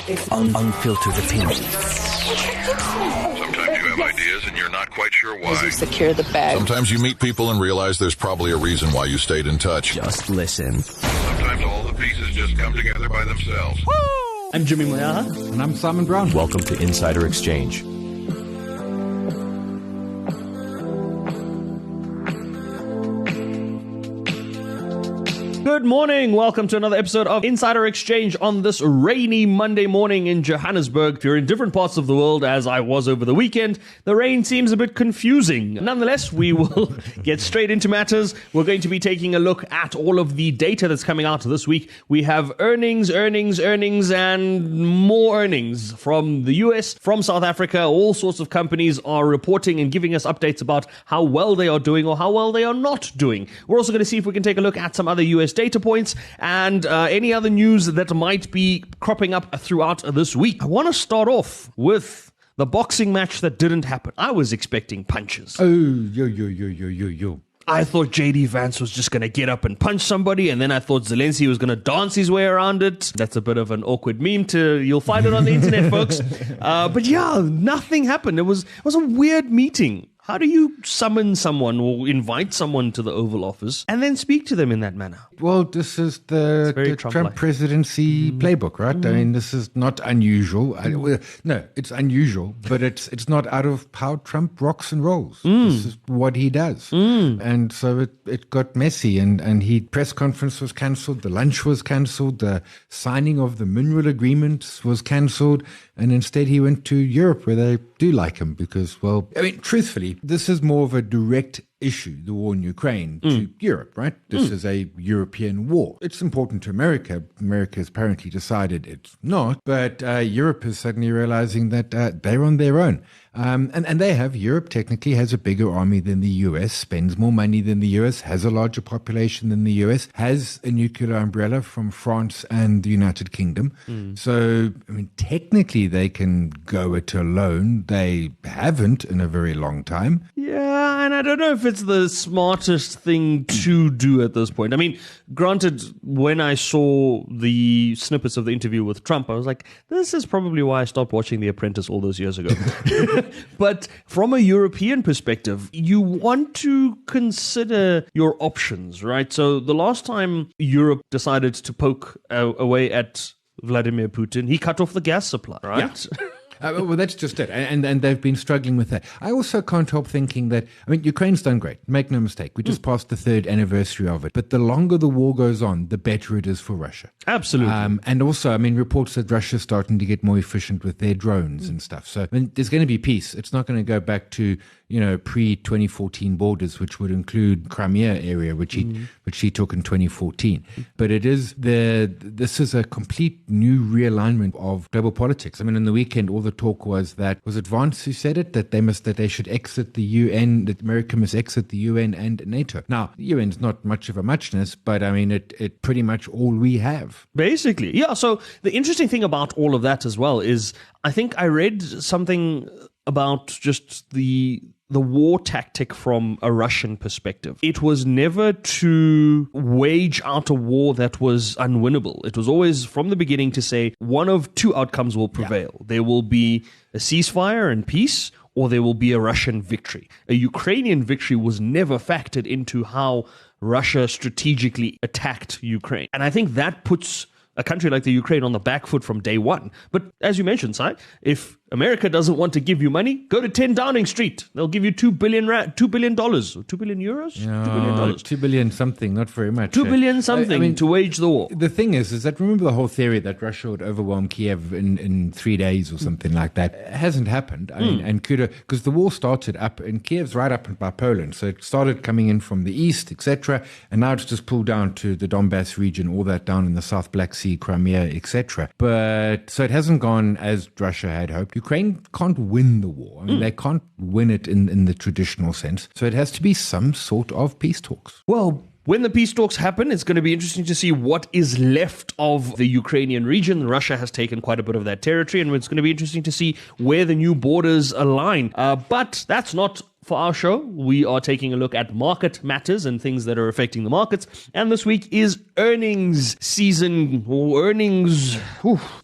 Unfiltered opinions. Sometimes you have ideas and you're not quite sure why. As you secure the bag. Sometimes you meet people and realize there's probably a reason why you stayed in touch. Just listen. Sometimes all the pieces just come together by themselves. I'm Jimmy Moyaha. And I'm Simon Brown. Welcome to Insider Exchange. Good morning. Welcome to another episode of Insider Exchange on this rainy Monday morning in Johannesburg. If you're in different parts of the world, as I was over the weekend, the rain seems a bit confusing. Nonetheless, we will get straight into matters. We're going to be taking a look at all of the data that's coming out this week. We have earnings, and more earnings from the US, from South Africa. All sorts of companies are reporting and giving us updates about how well they are doing or how well they are not doing. We're also going to see if we can take a look at some other US data points and any other news that might be cropping up throughout this week. I want to start off with the boxing match that didn't happen. I was expecting punches. Oh, yo. I thought JD Vance was just going to get up and punch somebody, and then I thought Zelensky was going to dance his way around it. That's a bit of an awkward meme. You'll find it on the internet, folks. But yeah, nothing happened. It was a weird meeting. How do you summon someone or invite someone to the Oval Office and then speak to them in that manner? Well, this is the Trump presidency playbook, right? I mean, this is not unusual. No, it's unusual, but it's not out of how Trump rocks and rolls. This is what he does. And so it got messy, and he press conference was cancelled, the lunch was cancelled, the signing of the mineral agreement was cancelled, and instead he went to Europe where they do like him because, well, I mean, truthfully, this is more of a direct issue, the war in Ukraine, to Europe, right? This is a European war. It's important to America. America has apparently decided it's not, but Europe is suddenly realizing that they're on their own. And Europe technically has a bigger army than the US, spends more money than the US, has a larger population than the US, has a nuclear umbrella from France and the United Kingdom. So, I mean, technically they can go it alone. They haven't in a very long time. Yeah, and I don't know if it's the smartest thing to do at this point. I mean, granted, when I saw the snippets of the interview with Trump, I was like, this is probably why I stopped watching The Apprentice all those years ago. But from a European perspective, you want to consider your options, right? So the last time Europe decided to poke away at Vladimir Putin, he cut off the gas supply, right? Yeah. Well, that's just it. And they've been struggling with that. I also can't help thinking that, I mean, Ukraine's done great. Make no mistake. We just passed the 3rd anniversary of it. But the longer the war goes on, the better it is for Russia. Absolutely. And also, I mean, reports that Russia's starting to get more efficient with their drones and stuff. So, I mean, there's going to be peace. It's not going to go back to, pre-2014 borders, which would include Crimea area, which he took in 2014. But this is a complete new realignment of global politics. I mean, in the weekend, all the talk was it Vance who said it, that they should exit the UN, that America must exit the UN and NATO. Now, the UN's not much of a muchness, but I mean, it pretty much all we have. Basically, yeah. So the interesting thing about all of that as well is, I think I read something about just the war tactic from a Russian perspective. It was never to wage out a war that was unwinnable. It was always from the beginning to say one of two outcomes will prevail. Yeah. There will be a ceasefire and peace, or there will be a Russian victory. A Ukrainian victory was never factored into how Russia strategically attacked Ukraine. And I think that puts a country like the Ukraine on the back foot from day one. But as you mentioned, Si, if America doesn't want to give you money, go to 10 Downing Street. They'll give you $2 billion or $2 billion euros? $2 billion? $2 billion something, not very much. $2 billion something to wage the war. The thing is that, remember the whole theory that Russia would overwhelm Kiev in 3 days or something like that? It hasn't happened. I mean, and because the war started up, and Kiev's right up by Poland. So it started coming in from the east, etc. And now it's just pulled down to the Donbass region, all that down in the South Black Sea, Crimea, etc. But so it hasn't gone as Russia had hoped. Ukraine can't win the war. I mean, they can't win it in the traditional sense. So it has to be some sort of peace talks. Well, when the peace talks happen, it's going to be interesting to see what is left of the Ukrainian region. Russia has taken quite a bit of that territory, and it's going to be interesting to see where the new borders align. But that's not for our show. We are taking a look at market matters and things that are affecting the markets. And this week is earnings season, or earnings.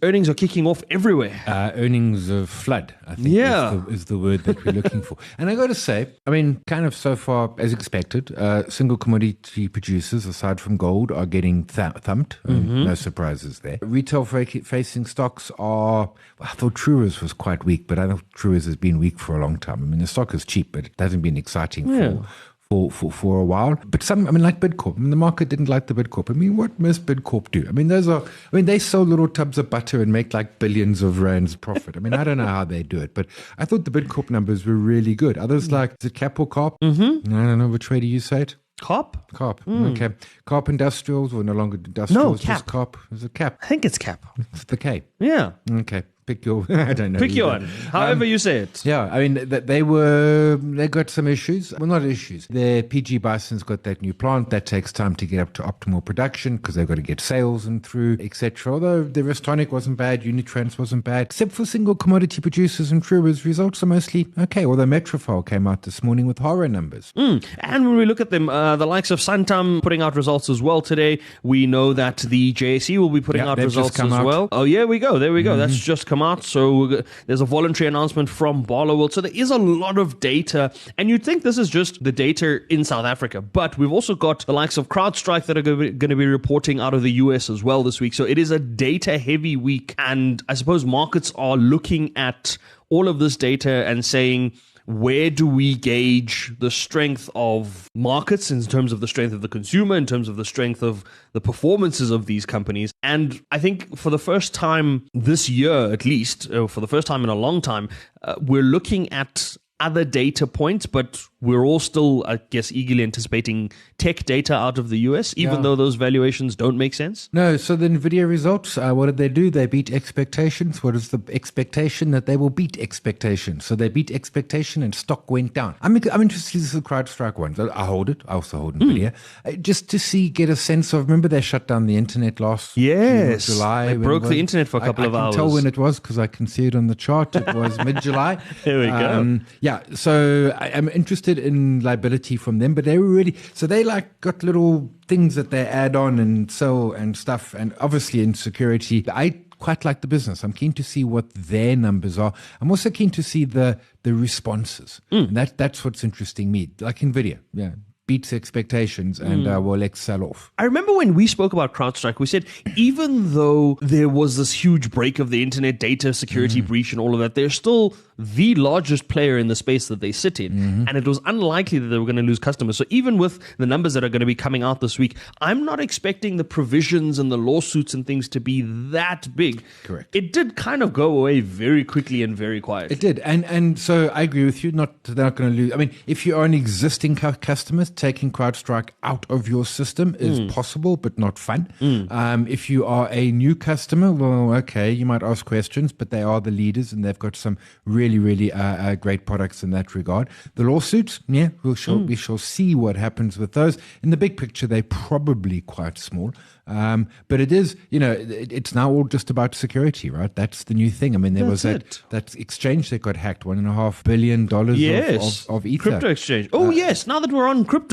Earnings are kicking off everywhere. Earnings of flood, I think, is the word that we're looking for. And I got to say, I mean, kind of so far as expected, single commodity producers, aside from gold, are getting thumped. No surprises there. Retail-facing stocks are, I thought Truers was quite weak, but I know Truers has been weak for a long time. I mean, the stock is cheap, but it hasn't been exciting for a while. But some, I mean, like Bidcorp, I mean, the market didn't like the Bidcorp. I mean, what must Bidcorp do? I mean, they sell little tubs of butter and make like billions of rands profit. I mean, I don't know how they do it, but I thought the Bidcorp numbers were really good. Others like, is it Cap or Carp? I don't know which way do you say it? Carp? Okay. Carp Industrials, or no longer Industrials, Cap. Just Carp. Is it Cap? I think it's Cap. It's the K. Yeah. Okay. Pick your, I don't know. Pick your one, however you say it. Yeah, I mean, they got some issues. Well, not issues. Their PG Bison's got that new plant. That takes time to get up to optimal production because they've got to get sales and through, etc. Although the Restonic wasn't bad, Unitrans wasn't bad, except for single commodity producers and Truers, results are mostly okay. Although Metrofile came out this morning with horror numbers. And when we look at them, the likes of Santam putting out results as well today. We know that the JSE will be putting out results as well. Oh, yeah, we go. There we go. That's just come out. So there's a voluntary announcement from Barloworld. So there is a lot of data. And you'd think this is just the data in South Africa. But we've also got the likes of CrowdStrike that are going to be reporting out of the US as well this week. So it is a data-heavy week. And I suppose markets are looking at all of this data and saying, where do we gauge the strength of markets in terms of the strength of the consumer, in terms of the strength of the performances of these companies? And I think for the first time this year, at least, for the first time in a long time, we're looking at other data points, but we're all still, I guess, eagerly anticipating tech data out of the US, even though those valuations don't make sense. No, so the NVIDIA results, what did they do? They beat expectations. What is the expectation? That they will beat expectations. So they beat expectation and stock went down. I'm interested in the CrowdStrike one. I hold it. I also hold NVIDIA. Just to get a sense of, remember they shut down the internet last July? They broke the internet for a couple of hours. I can tell when it was because I can see it on the chart. It was mid-July. There we go. Yeah, so I'm interested in liability from them, but they were really, so they like got little things that they add on and sell and stuff, and obviously in security. I quite like the business. I'm keen to see what their numbers are. I'm also keen to see the responses. And that's what's interesting me, like NVIDIA. Yeah. Beats expectations and will sell off. I remember when we spoke about CrowdStrike, we said even though there was this huge break of the internet data security breach and all of that, they're still the largest player in the space that they sit in. And it was unlikely that they were going to lose customers. So even with the numbers that are going to be coming out this week, I'm not expecting the provisions and the lawsuits and things to be that big. Correct. It did kind of go away very quickly and very quietly. It did. And so I agree with you. They're not going to lose. I mean, if you are an existing customer, taking CrowdStrike out of your system is possible, but not fun. If you are a new customer, well, okay, you might ask questions, but they are the leaders and they've got some really, really great products in that regard. The lawsuits, yeah, we shall see what happens with those. In the big picture, they're probably quite small. But it is, it's now all just about security, right? That's the new thing. I mean, there was that exchange that got hacked, $1.5 billion of Ether. Crypto exchange. Oh, yes. Now that we're on crypto.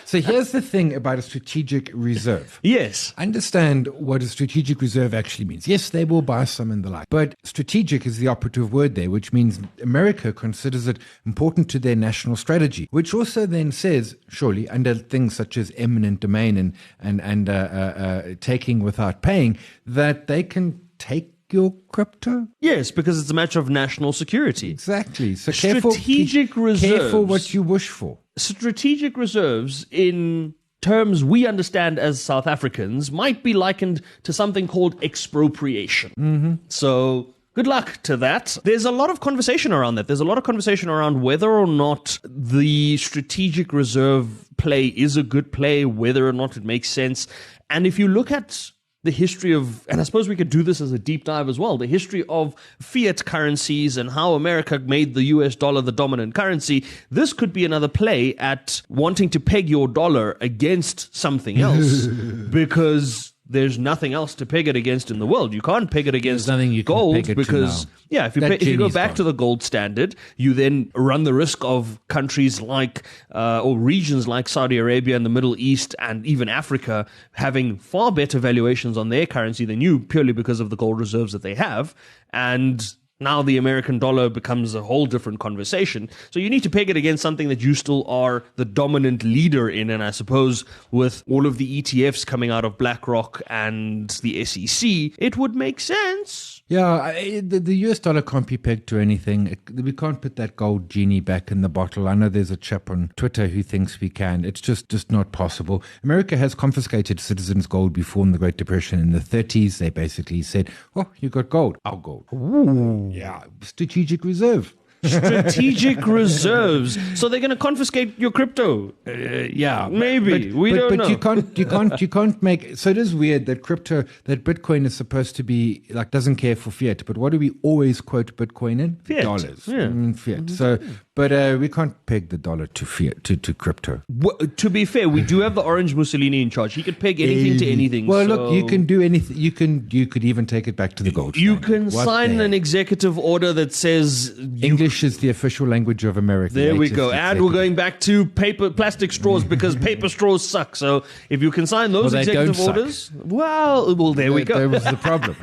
So here's the thing about a strategic reserve. Yes. Understand what a strategic reserve actually means. Yes, they will buy some and the like. But strategic is the operative word there, which means America considers it important to their national strategy, which also then says, surely, under things such as eminent domain and taking without paying, that they can take your crypto? Yes, because it's a matter of national security. Exactly. So strategic reserves. Careful what you wish for. Strategic reserves, in terms we understand as South Africans, might be likened to something called expropriation. So good luck to that. There's a lot of conversation around that. There's a lot of conversation around whether or not the strategic reserve play is a good play, whether or not it makes sense. And if you look at the history of, and I suppose we could do this as a deep dive as well, the history of fiat currencies and how America made the US dollar the dominant currency, this could be another play at wanting to peg your dollar against something else because there's nothing else to peg it against in the world. You can't peg it against nothing you can gold peg it to because, now. if you go back to the gold standard, you then run the risk of countries like, or regions like Saudi Arabia and the Middle East and even Africa having far better valuations on their currency than you, purely because of the gold reserves that they have. And now the American dollar becomes a whole different conversation. So you need to peg it against something that you still are the dominant leader in. And I suppose with all of the ETFs coming out of BlackRock and the SEC, it would make sense. Yeah, the US dollar can't be pegged to anything. We can't put that gold genie back in the bottle. I know there's a chap on Twitter who thinks we can. It's just not possible. America has confiscated citizens' gold before in the Great Depression in the 30s. They basically said, oh, you got gold. Our gold. Ooh. Yeah, strategic reserve. Strategic reserves. So they're going to confiscate your crypto. Yeah, maybe we don't know. But you can't make. So it is weird that Bitcoin is supposed to be like doesn't care for fiat. But what do we always quote Bitcoin in? Fiat. Dollars. Yeah. Fiat. So, but we can't peg the dollar to fiat to crypto. Well, to be fair, we do have the orange Mussolini in charge. He could peg anything to anything. Well, so look, you can do anything. You could even take it back to the gold. You can sign an executive order that says English is the official language of America. There we go. And we're going back to plastic straws because paper straws suck. So if you can sign those executive orders, well, there we go. That was the problem.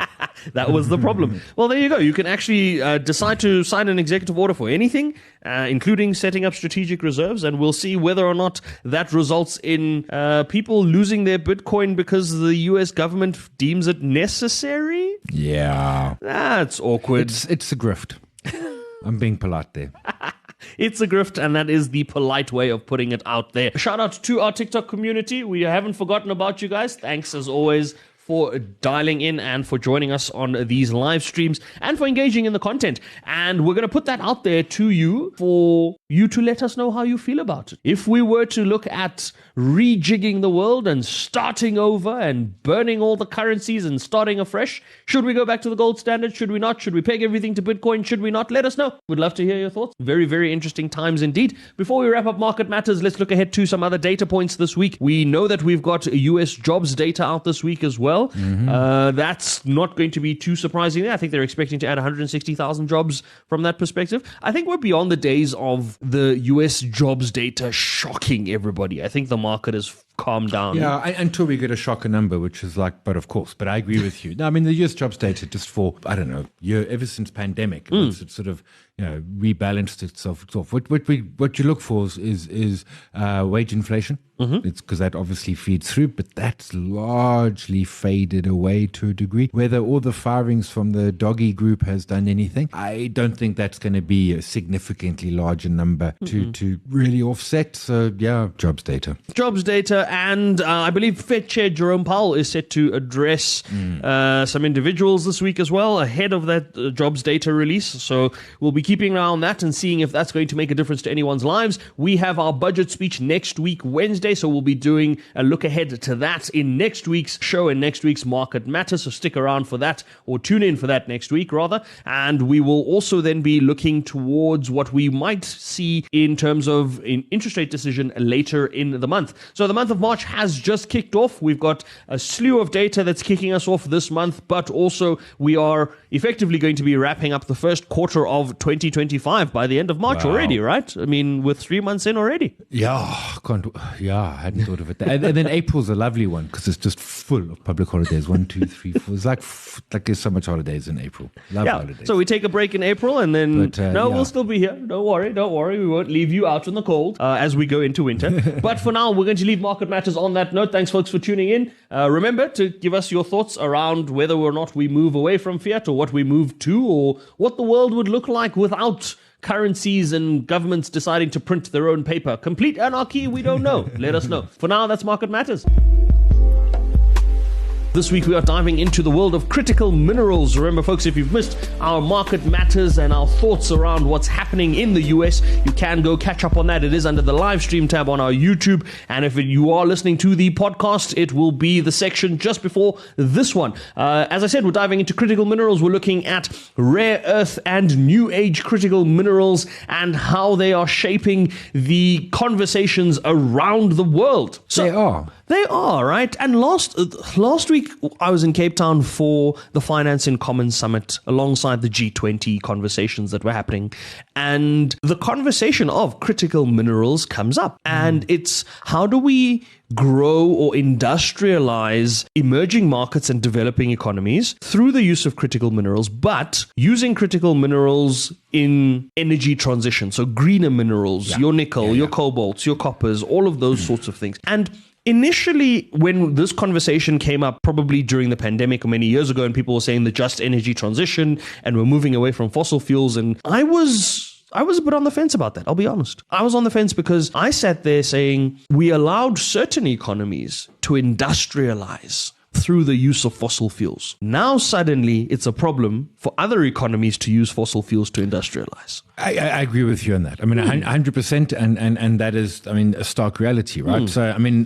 That was the problem. Well, there you go. You can actually decide to sign an executive order for anything, including setting up strategic reserves, and we'll see whether or not that results in people losing their Bitcoin because the US government deems it necessary. Yeah. That's awkward. It's a grift. I'm being polite there. It's a grift, and that is the polite way of putting it out there. Shout out to our TikTok community. We haven't forgotten about you guys. Thanks as always for dialing in and for joining us on these live streams and for engaging in the content. And we're going to put that out there to you for you to let us know how you feel about it. If we were to look at rejigging the world and starting over and burning all the currencies and starting afresh, should we go back to the gold standard? Should we not? Should we peg everything to Bitcoin? Should we not? Let us know. We'd love to hear your thoughts. Very, very interesting times indeed. Before we wrap up Market Matters, let's look ahead to some other data points this week. We know that we've got US jobs data out this week as well. That's not going to be too surprising. I think they're expecting to add 160,000 jobs from that perspective. I think we're beyond the days of the US jobs data shocking everybody. I think the market has calmed down. Yeah, until we get a shocker number, which is like, but but I agree with you. No, I mean, the US jobs data just for, I don't know, ever since pandemic, it's sort of, rebalanced itself. What you look for is wage inflation. It's because that obviously feeds through, but that's largely faded away to a degree. Whether all the firings from the doggy group has done anything, I don't think that's going to be a significantly larger number to really offset. So yeah, jobs data. And I believe Fed Chair Jerome Powell is set to address some individuals this week as well ahead of that jobs data release. So we'll be keeping an eye on that and seeing if that's going to make a difference to anyone's lives. We have our budget speech next week, Wednesday, so we'll be doing a look ahead to that in next week's show and next week's Market Matters. So stick around for that, or tune in for that next week rather. And we will also then be looking towards what we might see in terms of an interest rate decision later in the month. So the month of March has just kicked off. We've got a slew of data that's kicking us off this month, but also we are effectively going to be wrapping up the first quarter of 2025 by the end of March already, right? I mean, with 3 months in already. I hadn't thought of it. And then April's a lovely one because it's just full of public holidays. 1, 2, 3, 4. It's like there's so much holidays in April. Holidays. So we take a break in April and then we'll still be here. Don't worry. We won't leave you out in the cold as we go into winter. But for now, we're going to leave Market Matters on that note. Thanks, folks, for tuning in. Remember to give us your thoughts around whether or not we move away from fiat or what we move to, or what the world would look like without currencies and governments deciding to print their own paper. Complete anarchy? We don't know. Let us know. For now, that's Market Matters. This week we are diving into the world of critical minerals. Remember, folks, if you've missed our Market Matters and our thoughts around what's happening in the US, you can go catch up on that. It is under the live stream tab on our YouTube. And if you are listening to the podcast, it will be the section just before this one. As I said, we're diving into critical minerals. We're looking at rare earth and new age critical minerals and how they are shaping the conversations around the world. So, They are, right? And last week, I was in Cape Town for the Finance in Commons Summit alongside the G20 conversations that were happening. And the conversation of critical minerals comes up. And it's how do we grow or industrialize emerging markets and developing economies through the use of critical minerals, but using critical minerals in energy transition. So greener minerals, your nickel, your cobalts, your coppers, all of those sorts of things. And initially, when this conversation came up, probably during the pandemic or many years ago, and people were saying the just energy transition and we're moving away from fossil fuels, and I was a bit on the fence about that, I'll be honest. I was on the fence because I sat there saying we allowed certain economies to industrialize through the use of fossil fuels. Now suddenly it's a problem for other economies to use fossil fuels to industrialize. I agree with you on that. I mean, 100%, and that is, I mean, a stark reality, right? So, I mean,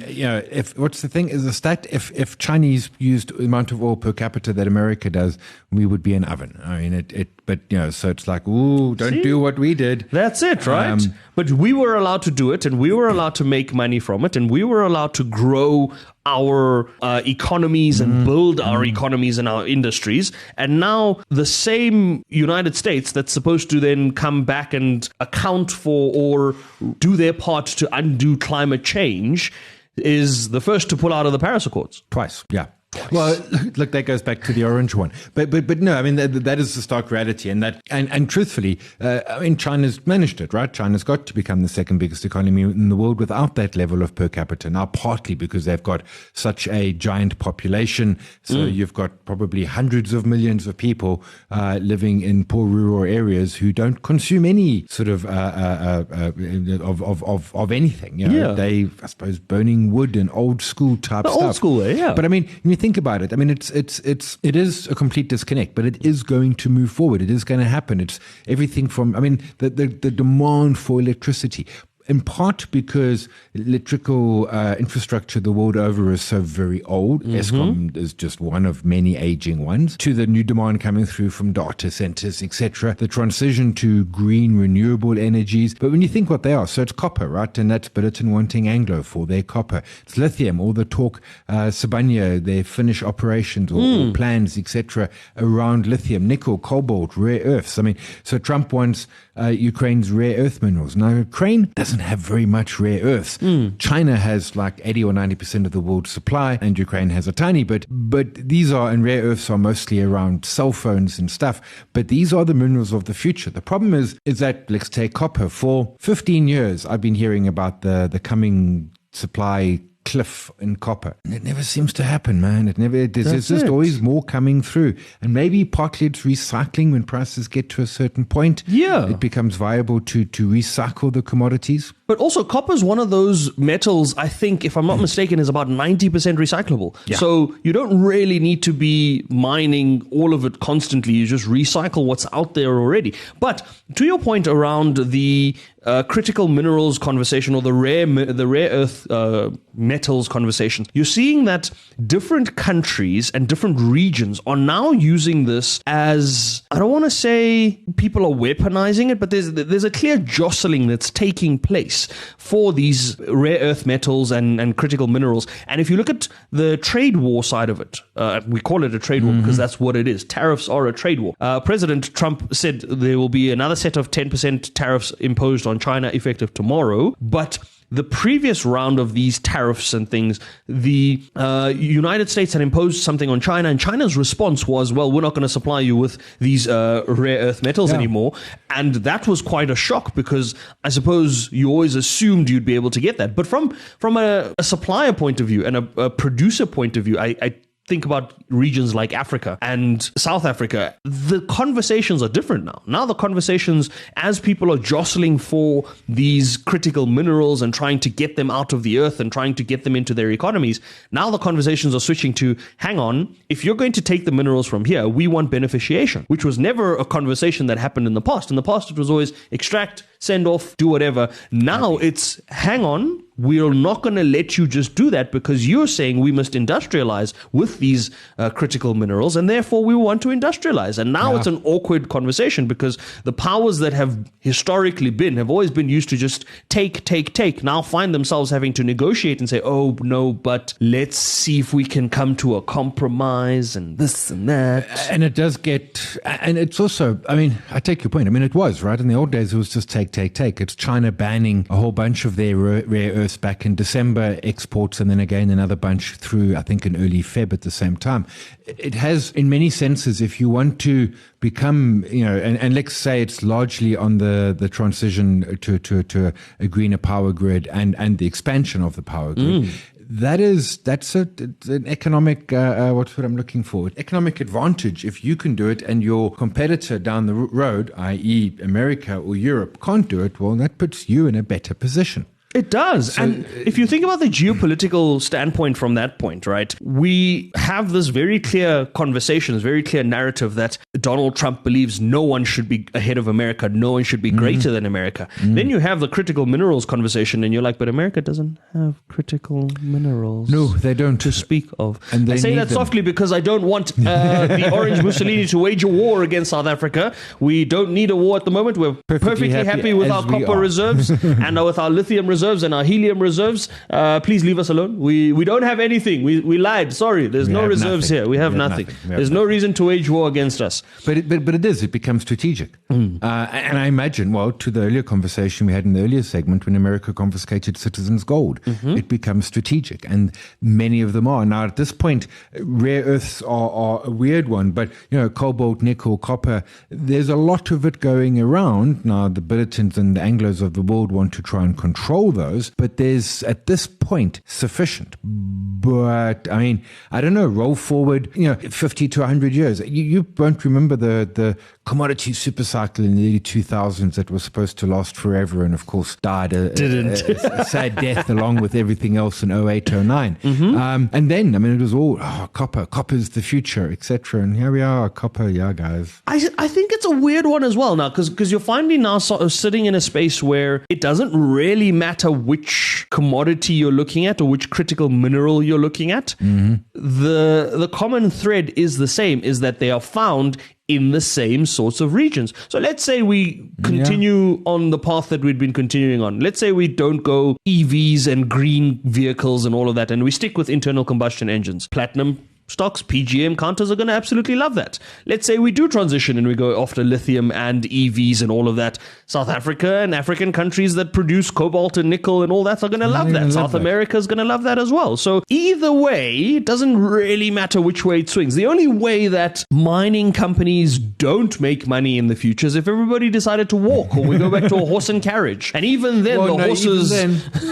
what's the thing is the stat, if Chinese used the amount of oil per capita that America does, we would be an oven. I mean, but so it's like, ooh, don't do what we did. That's it, right? But we were allowed to do it, and we were allowed to make money from it, and we were allowed to grow our economies and build our economies and our industries. And now the same United States that's supposed to then come back and account for or do their part to undo climate change is the first to pull out of the Paris Accords. Twice, yeah. Well, look, that goes back to the orange one, but no, I mean that is the stark reality, and truthfully, I mean China's managed it, right? China's got to become the second biggest economy in the world without that level of per capita. Now, partly because they've got such a giant population, so you've got probably hundreds of millions of people living in poor rural areas who don't consume any sort of anything. They, I suppose, burning wood and old school type stuff. Old school way, yeah. But I mean, when you think about it, I mean, it is a complete disconnect, but it is going to move forward. It is going to happen. It's everything from, I mean, the demand for electricity. In part because electrical infrastructure the world over is so very old. Eskom is just one of many aging ones. To the new demand coming through from data centers, etc. The transition to green renewable energies. But when you think what they are, so it's copper, right? And that's Billiton wanting Anglo for their copper. It's lithium, all the talk, Sibanye, their Finnish operations or plans, etc. around lithium, nickel, cobalt, rare earths. I mean, so Trump wants Ukraine's rare earth minerals. Now, Ukraine doesn't have very much rare earths. China has like 80 or 90% of the world's supply, and Ukraine has a tiny bit. But these are, and rare earths are mostly around cell phones and stuff. But these are the minerals of the future. The problem is that, let's take copper. For 15 years, I've been hearing about the coming supply cliff in copper. And it never seems to happen, man. There's just always more coming through. And maybe partly it's recycling. When prices get to a certain point, it becomes viable to recycle the commodities. But also, copper is one of those metals, I think, if I'm not mistaken, is about 90% recyclable. Yeah. So you don't really need to be mining all of it constantly. You just recycle what's out there already. But to your point around the critical minerals conversation or the rare earth metals conversation, you're seeing that different countries and different regions are now using this as, I don't want to say people are weaponizing it, but there's a clear jostling that's taking place for these rare earth metals and critical minerals. And if you look at the trade war side of it, we call it a trade war because that's what it is. Tariffs are a trade war. President Trump said there will be another set of 10% tariffs imposed on China effective tomorrow, but the previous round of these tariffs and things, the United States had imposed something on China, and China's response was, well, we're not going to supply you with these rare earth metals anymore. And that was quite a shock because I suppose you always assumed you'd be able to get that. But from a supplier point of view and a producer point of view, I think about regions like Africa and South Africa, the conversations are different now. Now the conversations, as people are jostling for these critical minerals and trying to get them out of the earth and trying to get them into their economies, now the conversations are switching to, hang on, if you're going to take the minerals from here, we want beneficiation, which was never a conversation that happened in the past. In the past, it was always extract, send off, do whatever. Now it's, hang on, we're not going to let you just do that because you're saying we must industrialize with these critical minerals, and therefore we want to industrialize. And now it's an awkward conversation because the powers that have historically have always been used to just take, now find themselves having to negotiate and say, oh, no, but let's see if we can come to a compromise and this and that. And it does get, and it's also, I mean, I take your point. I mean, it was, right? In the old days, it was just take. It's China banning a whole bunch of their rare earths back in December exports, and then again another bunch through, I think, in early Feb at the same time. It has, in many senses, if you want to become, and let's say it's largely on the transition to a greener power grid and the expansion of the power grid. That's an economic, what's what I'm looking for? Economic advantage if you can do it and your competitor down the road, i.e. America or Europe, can't do it, well, that puts you in a better position. It does. So, and if you think about the geopolitical standpoint from that point, right, we have this very clear conversation, this very clear narrative that Donald Trump believes no one should be ahead of America, no one should be greater than America. Then you have the critical minerals conversation and you're like, but America doesn't have critical minerals. No, they don't. To speak of. And I say that softly because I don't want the Orange Mussolini to wage a war against South Africa. We don't need a war at the moment. We're perfectly happy with our copper reserves and with our lithium reserves and our helium reserves. Please leave us alone. We don't have anything. We lied. Sorry. There's no reserves here. We have nothing. There's no reason to wage war against us. But it becomes strategic. And I imagine, well, to the earlier conversation we had in the earlier segment, when America confiscated citizens' gold, it becomes strategic. And many of them are. Now, at this point, rare earths are a weird one, but, cobalt, nickel, copper, there's a lot of it going around. Now, the Billitons and the Anglos of the world want to try and control those, but there's, at this point, sufficient. But, I mean, I don't know, roll forward, 50 to 100 years. You won't remember the commodity super cycle in the early 2000s that was supposed to last forever and, of course, died a sad death along with everything else in 08, 09. And then, I mean, it was all, copper's the future, etc. And here we are, copper, yeah, guys. I think it's a weird one as well now, because you're finally now sort of sitting in a space where it doesn't really matter which commodity you're looking at or which critical mineral you're looking at. The common thread is the same, is that they are found in the same sorts of regions. So let's say we continue on the path that we'd been continuing on. Let's say we don't go EVs and green vehicles and all of that, and we stick with internal combustion engines. Platinum stocks, PGM counters are going to absolutely love that. Let's say we do transition and we go after lithium and EVs and all of that. South Africa and African countries that produce cobalt and nickel and all that are going to love that. South America is going to love that as well. So either way, it doesn't really matter which way it swings. The only way that mining companies don't make money in the future is if everybody decided to walk or we go back to a horse and carriage. And even then, horses...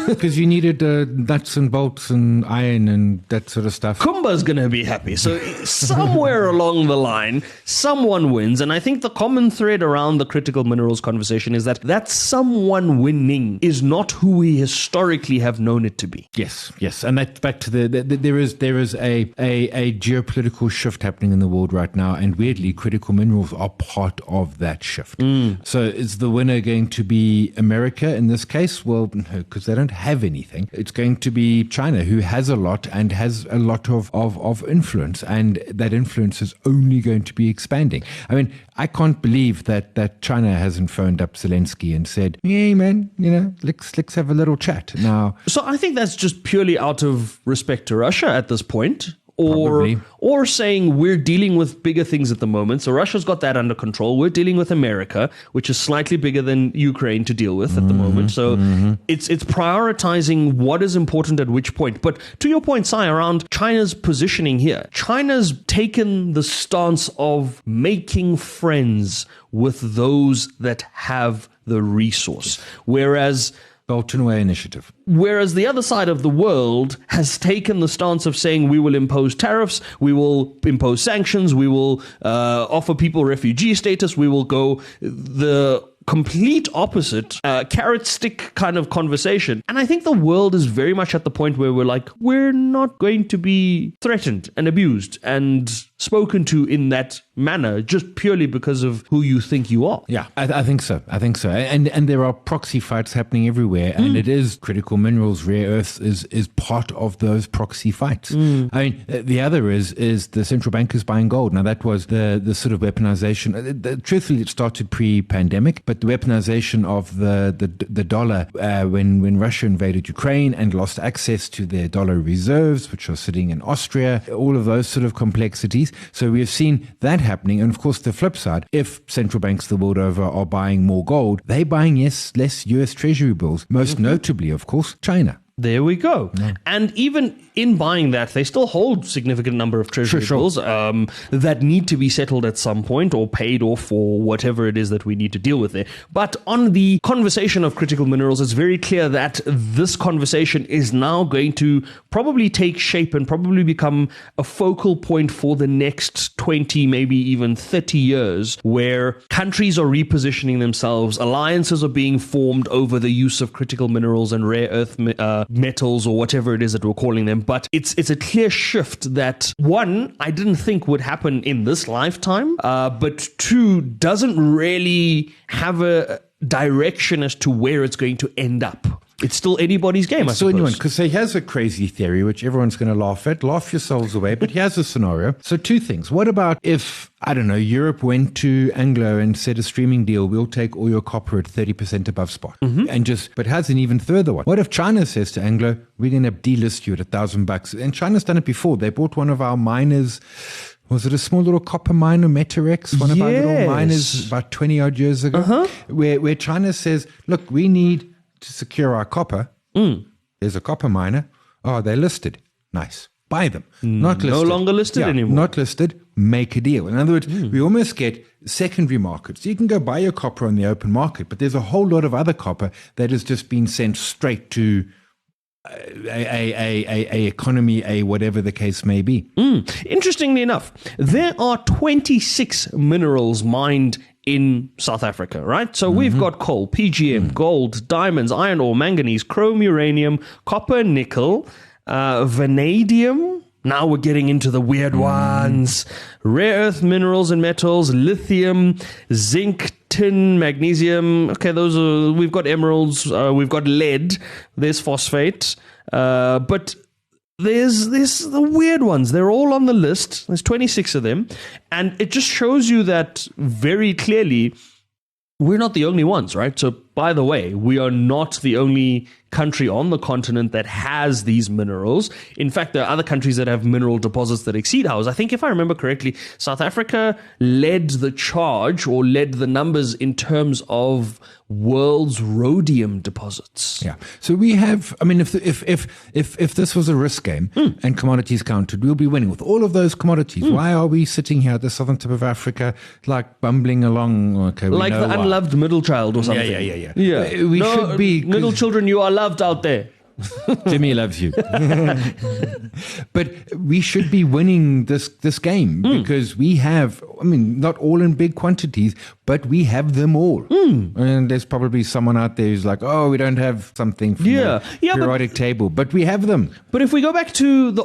Because you needed nuts and bolts and iron and that sort of stuff. Kumba's going to be happy. So somewhere along the line, someone wins. And I think the common thread around the critical minerals conversation is that someone winning is not who we historically have known it to be. Yes. And that's back to there is a geopolitical shift happening in the world right now. And weirdly, critical minerals are part of that shift. So is the winner going to be America in this case? Well, no, because they don't have anything. It's going to be China, who has a lot and has a lot of influence, and that influence is only going to be expanding. I mean, I can't believe that China hasn't phoned up Zelensky and said, "Hey, man, let's have a little chat now." So I think that's just purely out of respect to Russia at this point. Or saying we're dealing with bigger things at the moment. So Russia's got that under control. We're dealing with America, which is slightly bigger than Ukraine to deal with at the moment. So it's prioritizing what is important at which point. But to your point, Sai, around China's positioning here, China's taken the stance of making friends with those that have the resource. Whereas Belt and Way Initiative. Whereas the other side of the world has taken the stance of saying we will impose tariffs, we will impose sanctions, we will offer people refugee status, we will go the complete opposite carrot stick kind of conversation. And I think the world is very much at the point where we're like, we're not going to be threatened and abused and spoken to in that manner just purely because of who you think you are. Yeah, I think so. And there are proxy fights happening everywhere, and it is critical minerals, rare earths is part of those proxy fights. I mean, the other is the central bankers buying gold. Now, that was the sort of weaponization. Truthfully, it started pre-pandemic, but the weaponization of the dollar when Russia invaded Ukraine and lost access to their dollar reserves, which are sitting in Austria, all of those sort of complexities. So we have seen that happening. And of course, the flip side, if central banks the world over are buying more gold, they're buying less US Treasury bills, most notably, of course, China. There we go. Yeah. And even in buying that, they still hold significant number of treasury bills that need to be settled at some point or paid off for whatever it is that we need to deal with there. But on the conversation of critical minerals, it's very clear that this conversation is now going to probably take shape and probably become a focal point for the next 20, maybe even 30 years, where countries are repositioning themselves, alliances are being formed over the use of critical minerals and rare earth metals or whatever it is that we're calling them. But it's a clear shift that, one, I didn't think would happen in this lifetime, but two, doesn't really have a direction as to where it's going to end up. It's still anybody's game, I suppose. Because he has a crazy theory, which everyone's going to laugh at. Laugh yourselves away. But here's a scenario. So two things. What about if, I don't know, Europe went to Anglo and said a streaming deal, we'll take all your copper at 30% above spot. But has an even further one. What if China says to Anglo, we're going to delist you at $1,000? And China's done it before. They bought one of our miners. Was it a small little copper miner, Metarex, one of our little miners about 20 odd years ago, where China says, look, we need to secure our copper. There's a copper miner. Oh, they're listed. Nice. Buy them. Not listed. No longer listed anymore. Not listed. Make a deal. In other words, we almost get secondary markets. You can go buy your copper on the open market, but there's a whole lot of other copper that has just been sent straight to a economy, a whatever the case may be. Interestingly enough, there are 26 minerals mined in South Africa, right? So we've got coal, PGM, gold, diamonds, iron ore, manganese, chrome, uranium, copper, nickel, vanadium. Now we're getting into the weird ones. Rare earth minerals and metals, lithium, zinc, tin, magnesium. Okay, those are, we've got emeralds, we've got lead, there's phosphate, but there's the weird ones. They're all on the list. There's 26 of them. And it just shows you that very clearly we're not the only ones, right? So, by the way, we are not the only country on the continent that has these minerals. In fact, there are other countries that have mineral deposits that exceed ours. I think if I remember correctly, South Africa led the charge or led the numbers in terms of world's rhodium deposits. Yeah. So we have, I mean, if this was a risk game and commodities counted, we'll be winning with all of those commodities. Why are we sitting here at the southern tip of Africa, like bumbling along? Okay, we like know the unloved middle child or something. Yeah. We should be. Middle children, you are loved out there. Jimmy loves you. But we should be winning this game because we have, I mean, not all in big quantities, but we have them all. And there's probably someone out there who's like, oh, we don't have something from the periodic table, but we have them. But if we go back to the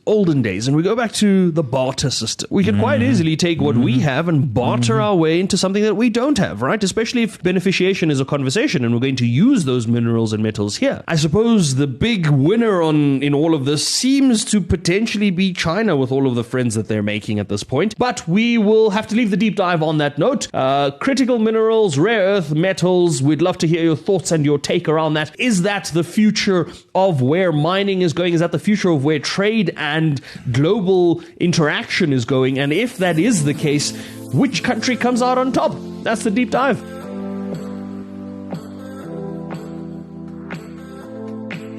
olden days and we go back to the barter system, we can quite easily take what we have and barter our way into something that we don't have, right? Especially if beneficiation is a conversation and we're going to use those minerals and metals here. I suppose the big winner in all of this seems to potentially be China with all of the friends that they're making at this point. But we will have to leave the deep dive on that note. Critical minerals, rare earth metals, we'd love to hear your thoughts and your take around that. Is that the future of where mining is going? Is that the future of where trade and global interaction is going? And if that is the case, which country comes out on top? That's the deep dive.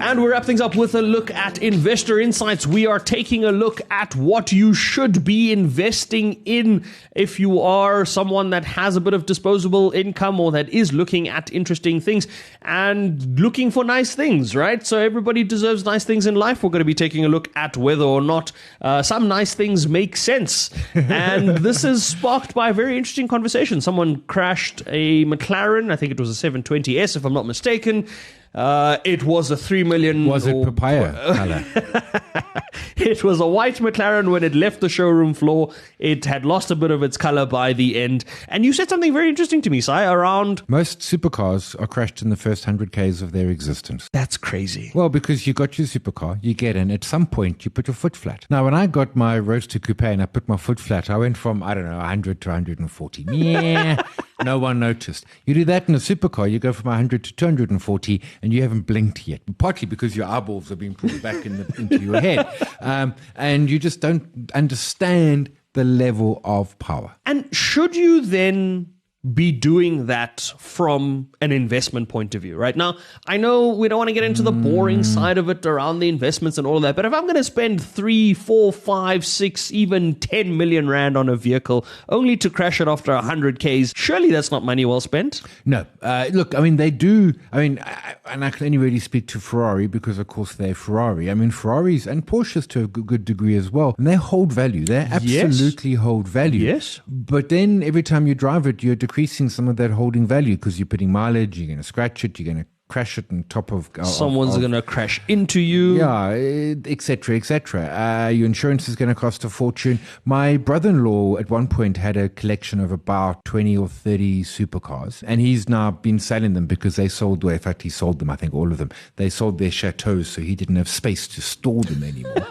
And we wrap things up with a look at Investor Insights. We are taking a look at what you should be investing in if you are someone that has a bit of disposable income or that is looking at interesting things and looking for nice things, right? So everybody deserves nice things in life. We're going to be taking a look at whether or not some nice things make sense. And this is sparked by a very interesting conversation. Someone crashed a McLaren. I think it was a 720S, if I'm not mistaken. It was a 3 million. Was it papaya color? It was a white McLaren when it left the showroom floor. It had lost a bit of its color by the end. And you said something very interesting to me, Si, around... Most supercars are crashed in the first 100 Ks of their existence. That's crazy. Well, because you got your supercar, you get in, at some point you put your foot flat. Now, when I got my Roadster Coupe and I put my foot flat, I went from, 100 to 140. Yeah, no one noticed. You do that in a supercar, you go from 100 to 240 and you haven't blinked yet. Partly because your eyeballs are being pulled back into your head. And you just don't understand the level of power. And should you then be doing that from an investment point of view, right? Now, I know we don't want to get into the boring side of it around the investments and all of that, but if I'm going to spend 3, 4, 5, 6, even 10 million rand on a vehicle only to crash it after 100 Ks, surely that's not money well spent? No. Look, they do, and I can only really speak to Ferrari because, of course, they're Ferrari. Ferraris and Porsches to a good degree as well, and they hold value. They absolutely hold value. Yes. But then every time you drive it, you're decreasing some of that holding value because you're putting mileage, you're going to scratch it, you're going to crash it on top of... Someone's going to crash into you. Yeah, etc., etc. Your insurance is going to cost a fortune. My brother-in-law at one point had a collection of about 20 or 30 supercars, and he's now been selling them because they sold, in fact, he sold them, I think all of them. They sold their chateaus, so he didn't have space to store them anymore.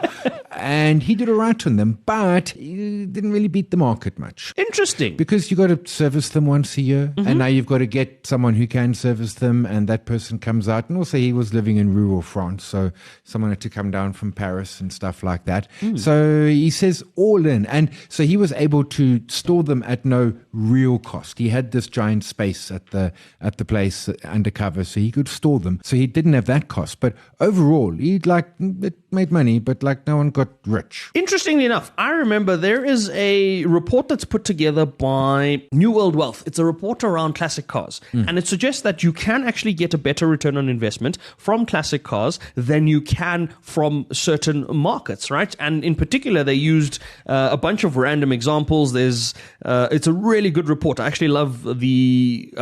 And he did all right on them, but he didn't really beat the market much. Interesting. Because you got to service them once a year, and now you've got to get someone who can service them, and that person comes out. And also he was living in rural France, so someone had to come down from Paris and stuff like that. So he says all in. And so he was able to store them at no real cost. He had this giant space at the place undercover, so he could store them. So he didn't have that cost. But overall, it made money, but no one got rich. Interestingly enough, I remember there is a report that's put together by New World Wealth. It's a report around classic cars, and it suggests that you can actually get a better return on investment from classic cars than you can from certain markets, right? And in particular, they used a bunch of random examples. It's a really good report. I actually love the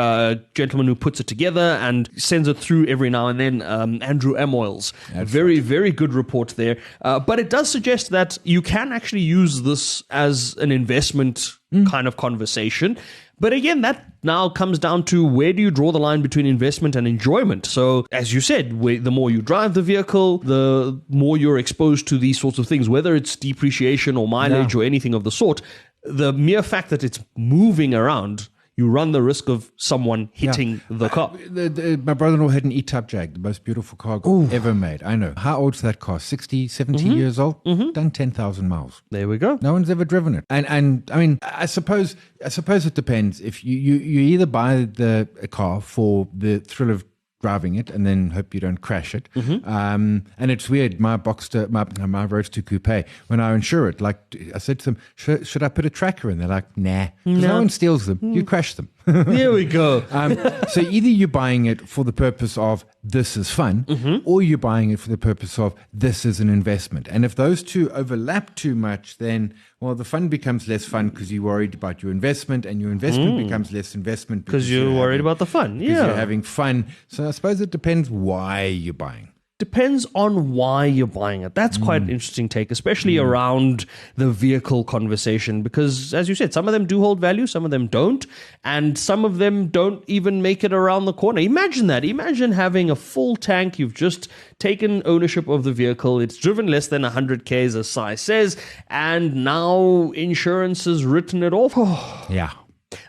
gentleman who puts it together and sends it through every now and then, Andrew Amoyles. Very, very good report there. But it does suggest that you can actually use this as an investment kind of conversation. But again, that now comes down to where do you draw the line between investment and enjoyment? So, as you said, the more you drive the vehicle, the more you're exposed to these sorts of things, whether it's depreciation or mileage or anything of the sort. The mere fact that it's moving around, you run the risk of someone hitting the car. My brother-in-law had an E-Type Jag, the most beautiful car ever made. I know. How old's that car? 60, 70 years old? Done 10,000 miles. There we go. No one's ever driven it. And I suppose it depends. If you either buy a car for the thrill of driving it and then hope you don't crash it. And it's weird, my Roadster Coupe, when I insure it, I said to them, should I put a tracker in? They're like, nah. No one steals them. You crash them. There we go. So either you're buying it for the purpose of this is fun, or you're buying it for the purpose of this is an investment. And if those two overlap too much, then, well, the fun becomes less fun because you're worried about your investment, and your investment becomes less investment because you're worried about the fun. Because you're having fun. So I suppose it depends why you're buying. Depends on why you're buying it. That's quite an interesting take, especially around the vehicle conversation, because as you said, some of them do hold value, some of them don't, and some of them don't even make it around the corner. Imagine that. Imagine having a full tank. You've just taken ownership of the vehicle. It's driven less than 100 Ks, as Sai says, and now insurance has written it off. Yeah.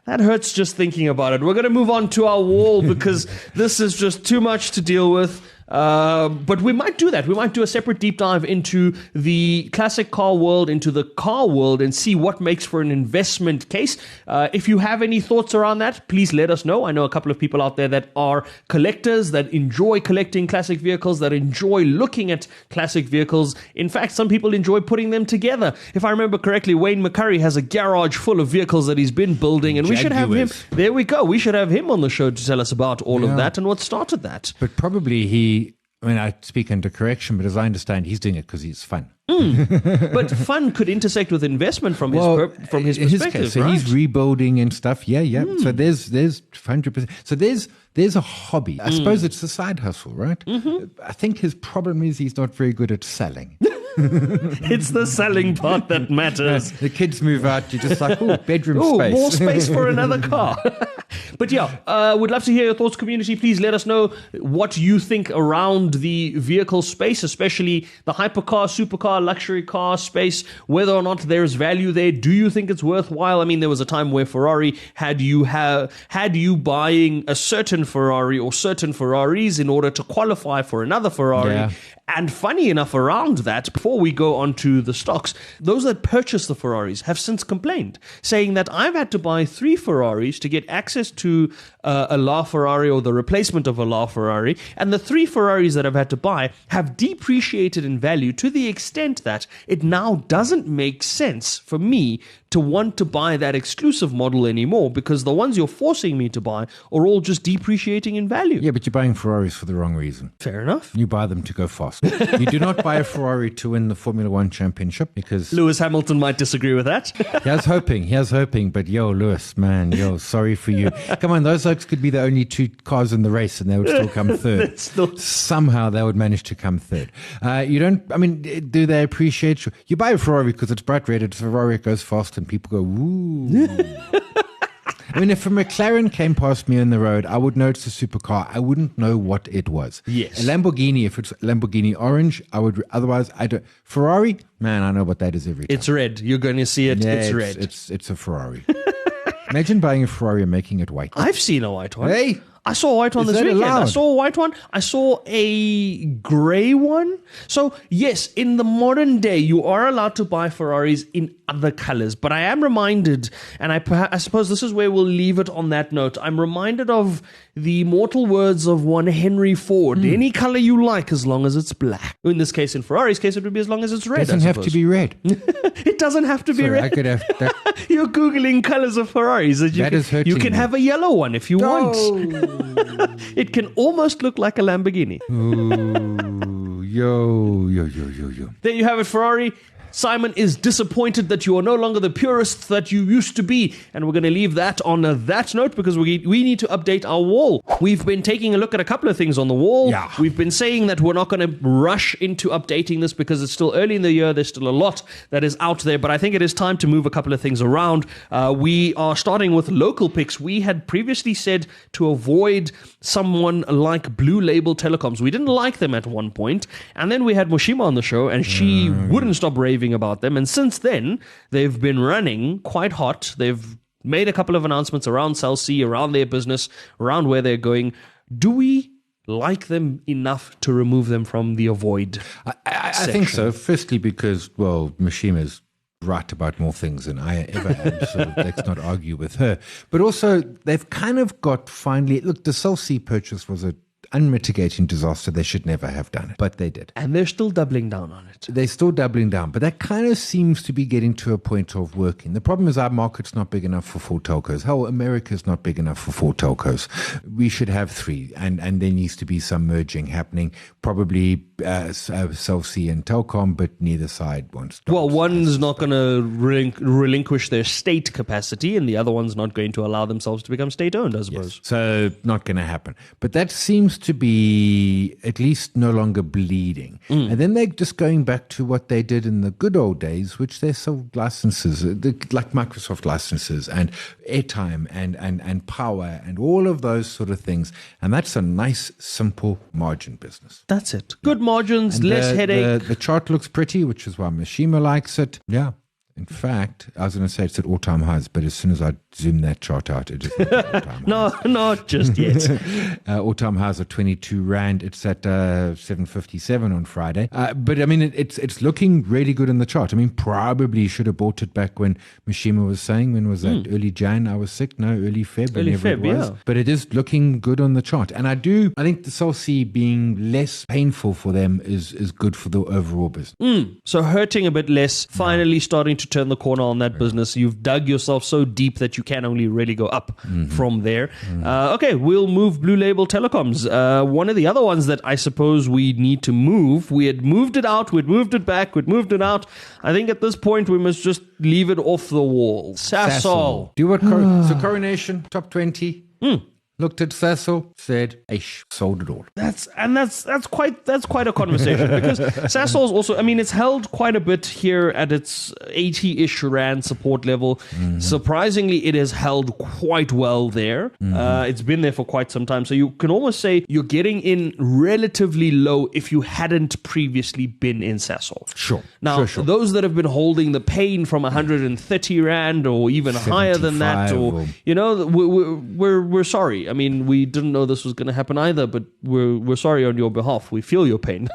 That hurts just thinking about it. We're going to move on to our wall because this is just too much to deal with. But we might do that. We might do a separate deep dive into the classic car world, into the car world, and see what makes for an investment case. If you have any thoughts around that, please let us know. I know a couple of people out there that are collectors, that enjoy collecting classic vehicles, that enjoy looking at classic vehicles. In fact, some people enjoy putting them together. If I remember correctly, Wayne McCurry has a garage full of vehicles that he's been building, and we should have him. There we go. We should have him on the show to tell us about all of that and what started that. But probably he I mean, I speak under correction, but as I understand, he's doing it because he's fun. But fun could intersect with investment from his perspective, case, so right? he's rebuilding and stuff. Yeah. So there's 100%. So there's a hobby. I suppose it's a side hustle, right? I think his problem is he's not very good at selling. It's the selling part that matters. The kids move out, you're just like, bedroom space. More space for another car. But yeah, would love to hear your thoughts, community. Please let us know what you think around the vehicle space, especially the hypercar, supercar, luxury car space, whether or not there's value there. Do you think it's worthwhile? I mean, there was a time where Ferrari had you buying a certain Ferrari or certain Ferraris in order to qualify for another Ferrari. Yeah. And funny enough, around that, before we go on to the stocks, those that purchased the Ferraris have since complained, saying that I've had to buy 3 Ferraris to get access to a LaFerrari or the replacement of a LaFerrari, and the 3 Ferraris that I've had to buy have depreciated in value to the extent that it now doesn't make sense for me to want to buy that exclusive model anymore, because the ones you're forcing me to buy are all just depreciating in value. Yeah, but you're buying Ferraris for the wrong reason. Fair enough. You buy them to go fast. You do not buy a Ferrari to win the Formula One championship, because Lewis Hamilton might disagree with that. He was hoping, but Lewis, man, sorry for you. Come on, those folks could be the only 2 cars in the race and they would still come third. Somehow they would manage to come third. Do they appreciate you buy a Ferrari because it's bright red, it's a Ferrari, it goes fast and people go, ooh. I mean, if a McLaren came past me on the road, I would notice a supercar. I wouldn't know what it was. Yes. A Lamborghini, if it's Lamborghini orange, I would. Otherwise, I don't. Ferrari, man, I know what that is every time. It's red. You're going to see it. Yeah, it's red. It's a Ferrari. Imagine buying a Ferrari and making it white. I've seen a white one. Hey. I saw a white one this weekend. Allowed? I saw a white one. I saw a grey one. So, yes, in the modern day, you are allowed to buy Ferraris in other colors. But I am reminded, and I suppose this is where we'll leave it on that note. I'm reminded of the immortal words of one Henry Ford. Any color you like, as long as it's black. In this case, in Ferrari's case, it would be as long as it's red. It doesn't have to be red. It doesn't have to be red. I could have that. You're Googling colors of Ferraris. That is hurting You can me. have a yellow one if you want. It can almost look like a Lamborghini. Ooh, yo. There you have it, Ferrari. Simon is disappointed that you are no longer the purist that you used to be. And we're going to leave that on that note, because we need to update our wall. We've been taking a look at a couple of things on the wall. Yeah. We've been saying that we're not going to rush into updating this because it's still early in the year. There's still a lot that is out there. But I think it is time to move a couple of things around. We are starting with local picks. We had previously said to avoid someone like Blue Label Telecoms. We didn't like them at one point. And then we had Moshima on the show, and she wouldn't stop raving about them, and since then they've been running quite hot. They've made a couple of announcements around Cell C, around their business, around where they're going. Do we like them enough to remove them from the avoid? I think so. Firstly, because Moshima's right about more things than I ever am, so let's not argue with her. But also, they've kind of got finally. Look, the Cell C purchase was a unmitigating disaster. They should never have done it, but they did. And they're still doubling down on it. They're still doubling down, but that kind of seems to be getting to a point of working. The problem is our market's not big enough for 4 telcos. Hell, America's not big enough for 4 telcos. We should have 3, and there needs to be some merging happening. Probably Cell C and Telkom, but neither side wants to. Well, one's not going to relinquish their state capacity, and the other one's not going to allow themselves to become state-owned, I suppose. Yes. So not going to happen. But that seems to be at least no longer bleeding. And then they're just going back to what they did in the good old days, which they sold licenses, like Microsoft licenses and airtime and power and all of those sort of things. And that's a nice, simple margin business. That's it. Good margins, and less headache. The chart looks pretty, which is why Moshima likes it. Yeah. In fact, I was going to say it's at all-time highs, but as soon as I zoom that chart out, it is at all-time highs. No, not just yet. All-time highs are 22 Rand. It's at 757 on Friday. But, I mean, it's looking really good in the chart. I mean, probably should have bought it back when Moshima was saying, when was that? Early Jan, I was sick? No, early Feb. Early Feb, yeah. But it is looking good on the chart. And I think the Cell C being less painful for them is good for the overall business. So hurting a bit less, finally starting to turn the corner on that business. You've dug yourself so deep that you can only really go up from there. Okay, we'll move Blue Label Telecoms. One of the other ones that I suppose we need to move. We had moved it out, we'd moved it back, we'd moved it out. I think at this point we must just leave it off the wall. Sasol. Do what? So Coronation, top 20. Looked at Sasol, said, "Aish, sold it all." That's quite a conversation because Sasol's also, I mean, it's held quite a bit here at its 80-ish rand support level. Surprisingly, it has held quite well there. It's been there for quite some time, so you can almost say you're getting in relatively low if you hadn't previously been in Sasol. Sure. Now, those that have been holding the pain from 130 rand or even higher than that, or we're sorry. I mean, we didn't know this was going to happen either, but we're sorry on your behalf. We feel your pain.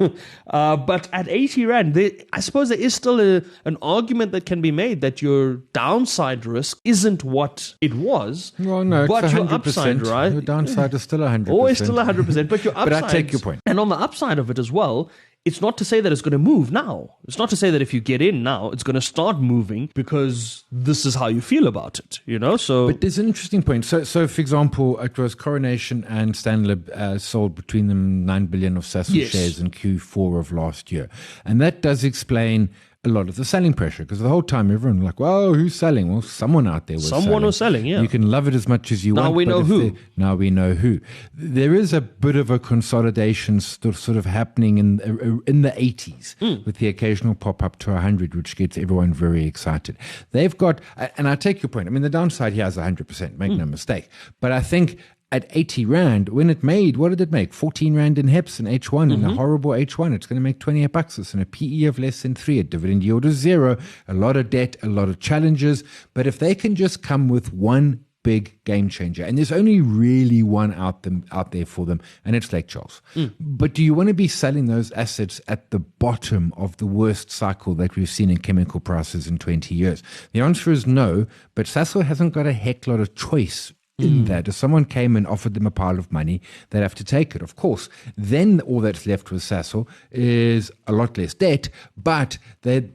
But at 80 rand, I suppose there is still an argument that can be made that your downside risk isn't what it was. Well, no, but it's 100%. Your upside, right? Your downside is still 100%. Always still 100%, but your upside. But I take your point. And on the upside of it as well, it's not to say that it's going to move now. It's not to say that if you get in now, it's going to start moving because this is how you feel about it, So, but there's an interesting point. So for example, it was Coronation and Stanlib sold between them 9 billion of Sasol shares in Q4 of last year, and that does explain a lot of the selling pressure, because the whole time everyone was like, well, who's selling? Well, someone out there was selling. Someone was selling, yeah. You can love it as much as you want. Now we know who. Now we know who. There is a bit of a consolidation sort of happening in the 80s with the occasional pop up to 100, which gets everyone very excited. They've got, and I take your point, I mean, the downside here is 100%, make no mistake. But I think at 80 rand, when it made, what did it make? 14 rand in HEPS in H1, in a horrible H1. It's going to make 28 bucks. It's in a PE of less than 3, a dividend yield of 0, a lot of debt, a lot of challenges. But if they can just come with one big game changer, and there's only really one out there for them, and it's Lake Charles. But do you want to be selling those assets at the bottom of the worst cycle that we've seen in chemical prices in 20 years? The answer is no, but Sasol hasn't got a heck lot of choice in that. If someone came and offered them a pile of money, they'd have to take it, of course. Then all that's left with Sasol is a lot less debt, but they,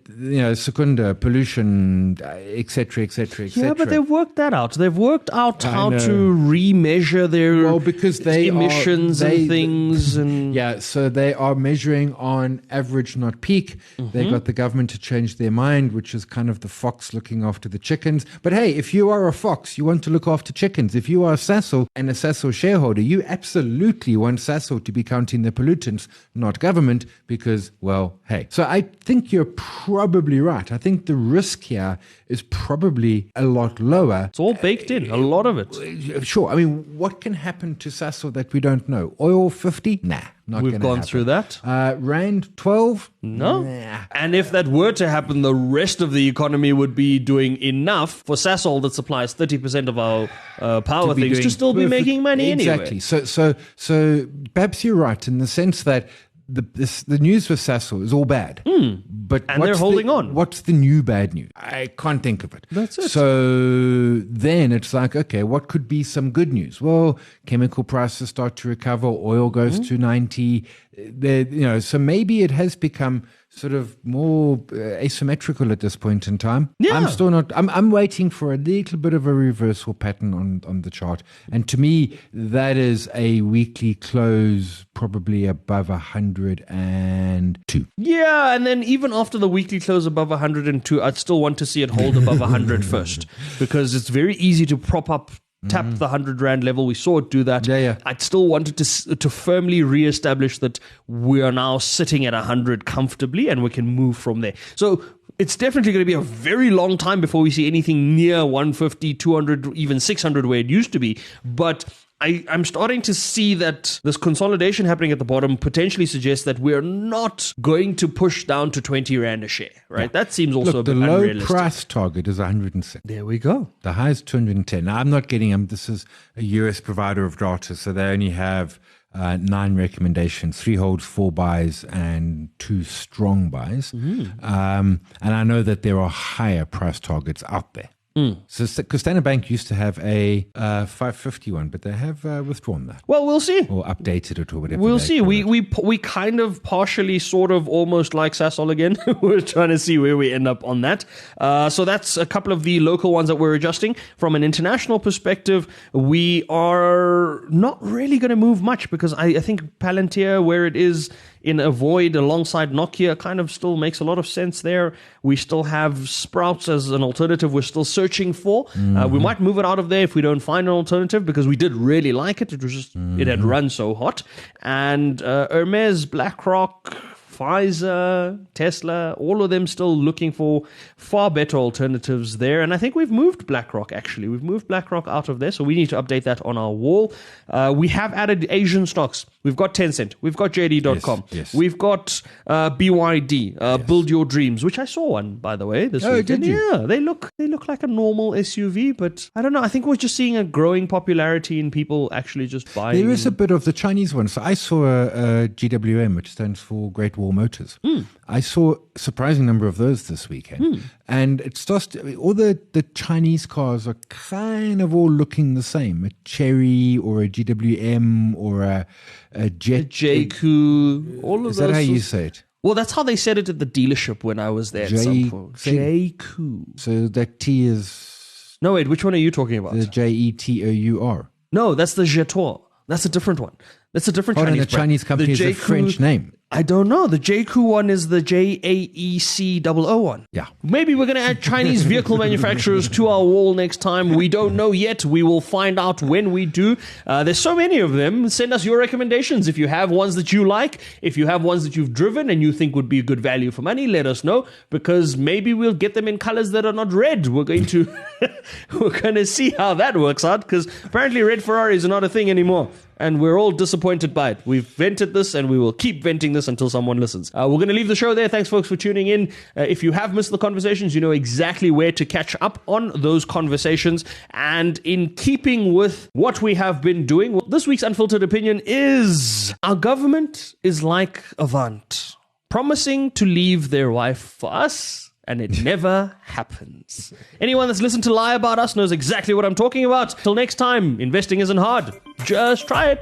secunda, pollution, etc., etc., etc. Yeah, but they've worked that out. They've worked out how to remeasure their because they emissions and things. And so they are measuring on average, not peak. They got the government to change their mind, which is kind of the fox looking after the chickens. But hey, if you are a fox, you want to look after chickens. If you are Sasol and a Sasol shareholder, you absolutely want Sasol to be counting the pollutants, not government, because, well, hey. So I think you're probably right. I think the risk here is probably a lot lower. It's all baked in, a lot of it. Sure. I mean, what can happen to Sasol that we don't know? Oil 50? Nah. We've gone through that. Rand 12? No. Nah. And if that were to happen, the rest of the economy would be doing enough for Sasol that supplies 30% of our power things to still be making money anyway. Exactly. So perhaps you're right in the sense that the news with Sasol is all bad. But they're holding on. What's the new bad news? I can't think of it. That's it. So then it's like, okay, what could be some good news? Well, chemical prices start to recover. Oil goes to 90. So maybe it has become sort of more asymmetrical at this point in time. Yeah. I'm still not. I'm waiting for a little bit of a reversal pattern on the chart, and to me, that is a weekly close probably above 102. Yeah, and then even after the weekly close above 102, I'd still want to see it hold above 100 first, because it's very easy to tap the 100 rand level. We saw it do that. Yeah. I'd still wanted to firmly reestablish that we are now sitting at 100 comfortably and we can move from there. So it's definitely going to be a very long time before we see anything near 150, 200, even 600 where it used to be. But I'm starting to see that this consolidation happening at the bottom potentially suggests that we're not going to push down to 20 rand a share, right? Yeah. That seems also a bit unrealistic. The low price target is 106. There we go. The high is 210. Now, I'm not getting them. This is a US provider of data, so they only have 9 recommendations, 3 holds, 4 buys, and 2 strong buys. And I know that there are higher price targets out there. So, because Standard Bank used to have a 550 one, but they have withdrawn that. Well, we'll see. Or updated it or whatever. We'll see. We kind of partially, sort of, almost like Sasol again. We're trying to see where we end up on that. So that's a couple of the local ones that we're adjusting. From an international perspective, we are not really going to move much because I think Palantir, where it is in a void alongside Nokia, kind of still makes a lot of sense there. We still have Sprouts as an alternative we're still searching for. We might move it out of there if we don't find an alternative, because we did really like it. It was just, it had run so hot. And Hermes, BlackRock, Pfizer, Tesla, all of them still looking for far better alternatives there. And I think we've moved BlackRock, actually. We've moved BlackRock out of there, so we need to update that on our wall. We have added Asian stocks. We've got Tencent. We've got JD.com. Yes. We've got BYD, Build Your Dreams, which I saw one, by the way, this weekend. Did you? Yeah, they look like a normal SUV, but I don't know. I think we're just seeing a growing popularity in people actually just buying. There is a bit of the Chinese one. So I saw a GWM, which stands for Great Wall Motors. I saw a surprising number of those this weekend. And it starts to, all the Chinese cars are kind of all looking the same. A Chery or a GWM or a Jet. JQ, all of those. Is that how you say it? Well, that's how they said it at the dealership when I was there at some point. JQ. So that T is... No, wait, which one are you talking about? The JETOUR. No, that's the Jetor. That's a different one. That's a different Chinese brand. The Chinese company is a French name. I don't know. The JQ one is the JAEC00 one. Yeah. Maybe we're going to add Chinese vehicle manufacturers to our wall next time. We don't know yet. We will find out when we do. There's so many of them. Send us your recommendations. If you have ones that you like, if you have ones that you've driven and you think would be a good value for money, let us know, because maybe we'll get them in colors that are not red. We're going to see how that works out, because apparently red Ferraris are not a thing anymore. And we're all disappointed by it. We've vented this and we will keep venting this until someone listens. We're going to leave the show there. Thanks, folks, for tuning in. If you have missed the conversations, you know exactly where to catch up on those conversations. And in keeping with what we have been doing, this week's Unfiltered Opinion is our government is like Avant, promising to leave their wife for us, and it never happens. Anyone that's listened to Lie About Us knows exactly what I'm talking about. Till next time, investing isn't hard. Just try it.